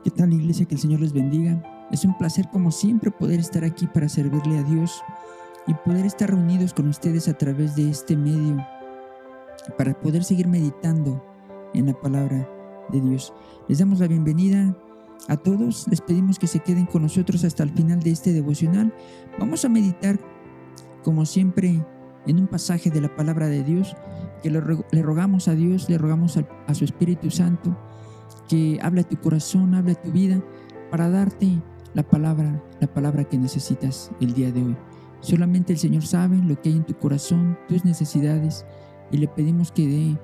¿Qué tal, iglesia? Que el Señor les bendiga. Es un placer, como siempre, poder estar aquí para servirle a Dios y poder estar reunidos con ustedes a través de este medio para poder seguir meditando en la palabra de Dios. Les damos la bienvenida a todos. Les pedimos que se queden con nosotros hasta el final de este devocional. Vamos a meditar, como siempre, en un pasaje de la palabra de Dios que le rogamos a Dios, le rogamos a su Espíritu Santo que hable a tu corazón, hable a tu vida para darte la palabra que necesitas el día de hoy. Solamente el Señor sabe lo que hay en tu corazón, tus necesidades, y le pedimos que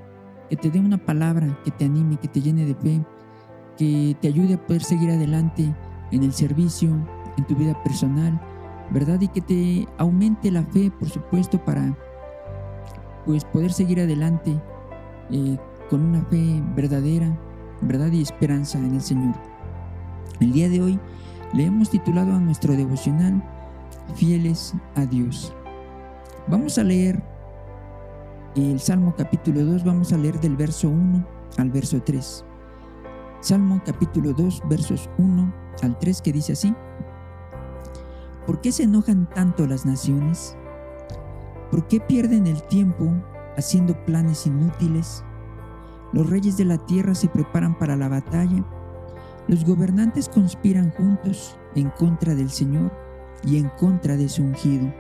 te dé una palabra que te anime, que te llene de fe, que te ayude a poder seguir adelante en el servicio, en tu vida personal, ¿verdad? Y que te aumente la fe, por supuesto, para poder seguir adelante con una fe verdadera, verdad y esperanza en el Señor. El día de hoy le hemos titulado a nuestro devocional Fieles a Dios. Vamos a leer el Salmo capítulo 2, vamos a leer del verso 1 al verso 3. Salmo capítulo 2, versos 1 al 3, que dice así: ¿Por qué se enojan tanto las naciones? ¿Por qué pierden el tiempo haciendo planes inútiles? Los reyes de la tierra se preparan para la batalla. Los gobernantes conspiran juntos en contra del Señor y en contra de su ungido.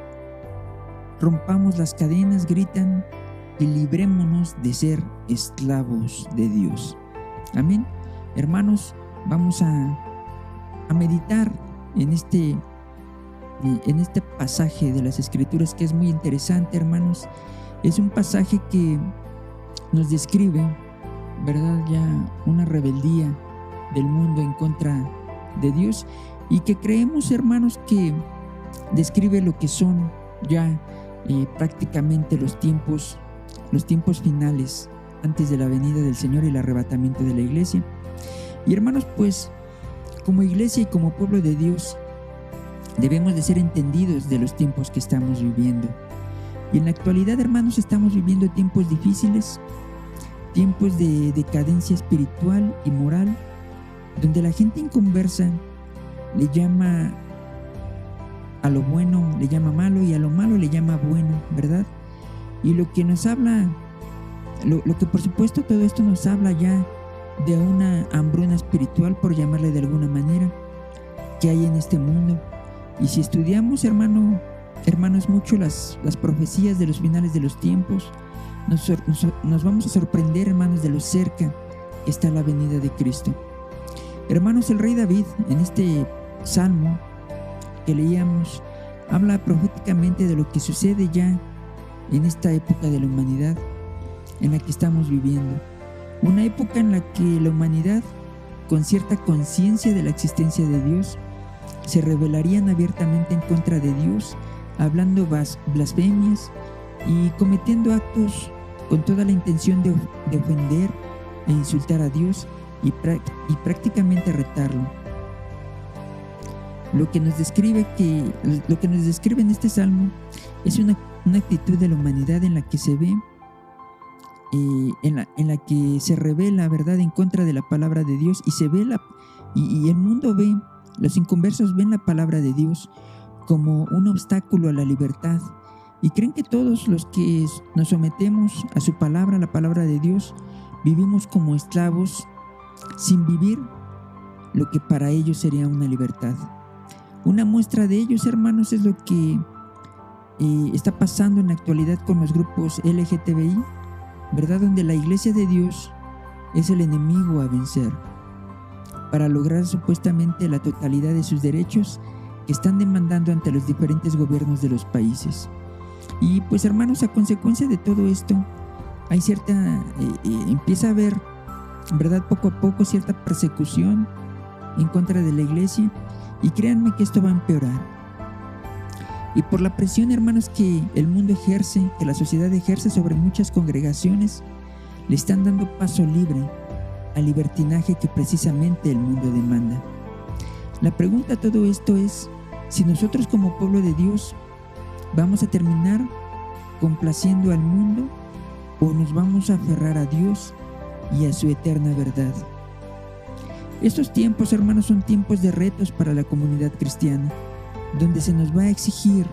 Rompamos las cadenas, gritan, y librémonos de ser esclavos de Dios. Amén. Hermanos, vamos a meditar en este pasaje de las Escrituras, que es muy interesante, hermanos. Es un pasaje que nos describe, ¿verdad?, ya una rebeldía del mundo en contra de Dios, y que creemos, hermanos, que describe lo que son ya prácticamente los tiempos finales antes de la venida del Señor y el arrebatamiento de la iglesia. Y hermanos, pues como iglesia y como pueblo de Dios debemos de ser entendidos de los tiempos que estamos viviendo. Y en la actualidad, hermanos, estamos viviendo tiempos difíciles, tiempos de decadencia espiritual y moral, donde la gente inconversa le llama a lo bueno, le llama malo, y a lo malo le llama bueno, ¿verdad? Y lo que nos habla, lo que por supuesto todo esto nos habla ya de una hambruna espiritual, por llamarle de alguna manera, que hay en este mundo. Y si estudiamos, hermanos, mucho las profecías de los finales de los tiempos, nos vamos a sorprender, hermanos, de lo cerca que está la venida de Cristo. Hermanos, el rey David, en este salmo que leíamos, habla proféticamente de lo que sucede ya en esta época de la humanidad en la que estamos viviendo. Una época en la que la humanidad, con cierta conciencia de la existencia de Dios, se rebelarían abiertamente en contra de Dios, hablando blasfemias y cometiendo actos con toda la intención de ofender e insultar a Dios y prácticamente retarlo. Lo que nos describe en este salmo es una actitud de la humanidad en la que se ve, en la que se revela, ¿verdad?, en contra de la palabra de Dios, y se ve y el mundo ve, los inconversos ven la palabra de Dios como un obstáculo a la libertad, y creen que todos los que nos sometemos a su palabra, la palabra de Dios, vivimos como esclavos sin vivir lo que para ellos sería una libertad. Una muestra de ellos, hermanos, es lo que está pasando en la actualidad con los grupos LGTBI, ¿verdad?, donde la iglesia de Dios es el enemigo a vencer para lograr supuestamente la totalidad de sus derechos que están demandando ante los diferentes gobiernos de los países. Y pues, hermanos, a consecuencia de todo esto hay empieza a haber, ¿verdad?, poco a poco cierta persecución en contra de la iglesia, y créanme que esto va a empeorar. Y por la presión, hermanos, que el mundo ejerce, que la sociedad ejerce sobre muchas congregaciones, le están dando paso libre al libertinaje que precisamente el mundo demanda. La pregunta a todo esto es si nosotros como pueblo de Dios vamos a terminar complaciendo al mundo, o nos vamos a aferrar a Dios y a su eterna verdad. Estos tiempos, hermanos, son tiempos de retos para la comunidad cristiana, donde se nos va a exigir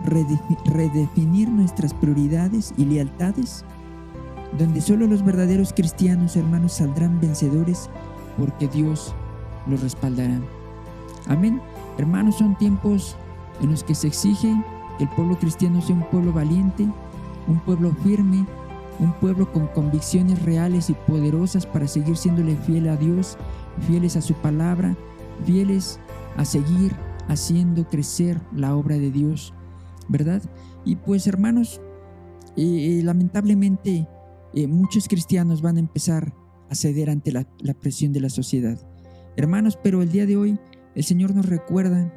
redefinir nuestras prioridades y lealtades, donde solo los verdaderos cristianos, hermanos, saldrán vencedores porque Dios los respaldará. Amén. Hermanos, son tiempos en los que se exige que el pueblo cristiano sea un pueblo valiente, un pueblo firme, un pueblo con convicciones reales y poderosas para seguir siéndole fiel a Dios, fieles a su palabra, fieles a seguir haciendo crecer la obra de Dios, ¿verdad? Y pues, hermanos, lamentablemente muchos cristianos van a empezar a ceder ante la presión de la sociedad. Hermanos, pero el día de hoy el Señor nos recuerda,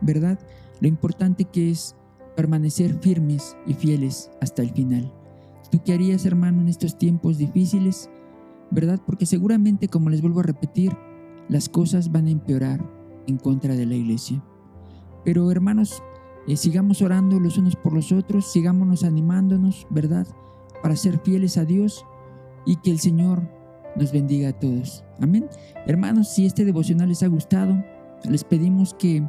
¿verdad?, lo importante que es permanecer firmes y fieles hasta el final. ¿Tú qué harías, hermano, en estos tiempos difíciles? ¿Verdad? Porque seguramente, como les vuelvo a repetir, las cosas van a empeorar en contra de la iglesia. Pero, hermanos, sigamos orando los unos por los otros, sigámonos animándonos, ¿verdad?, para ser fieles a Dios, y que el Señor nos bendiga a todos. Amén. Hermanos, si este devocional les ha gustado, les pedimos que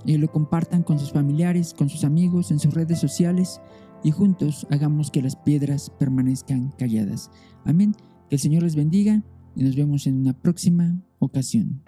lo compartan con sus familiares, con sus amigos, en sus redes sociales, y juntos hagamos que las piedras permanezcan calladas. Amén. Que el Señor les bendiga y nos vemos en una próxima ocasión.